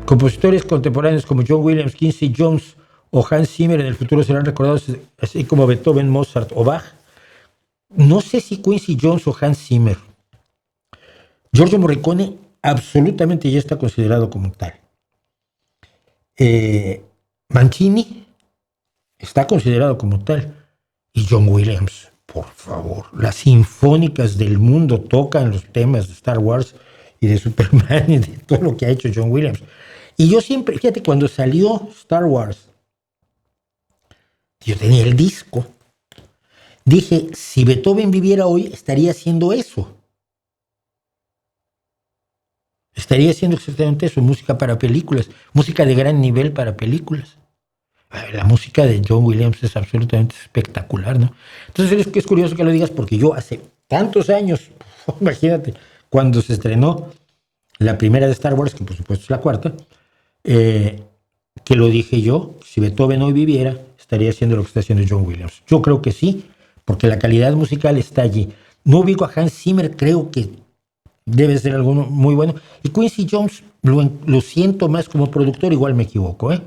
Compositores contemporáneos como John Williams, Quincy Jones o Hans Zimmer en el futuro serán recordados así como Beethoven, Mozart o Bach. No sé si Quincy Jones o Hans Zimmer. Giorgio Morricone absolutamente ya está considerado como tal. Mancini está considerado como tal. Y John Williams, por favor, las sinfónicas del mundo tocan los temas de Star Wars y de Superman y de todo lo que ha hecho John Williams. Y yo siempre, fíjate, cuando salió Star Wars, yo tenía el disco. Dije, si Beethoven viviera hoy, estaría haciendo eso. Estaría haciendo exactamente eso, música para películas, música de gran nivel para películas. La música de John Williams es absolutamente espectacular, ¿no? Entonces es curioso que lo digas porque yo hace tantos años, imagínate, cuando se estrenó la primera de Star Wars, que por supuesto es la cuarta, que lo dije yo, si Beethoven hoy viviera, estaría haciendo lo que está haciendo John Williams. Yo creo que sí, porque la calidad musical está allí. No ubico a Hans Zimmer, creo que debe ser alguno muy bueno. Y Quincy Jones, lo siento más como productor, igual me equivoco, ¿eh?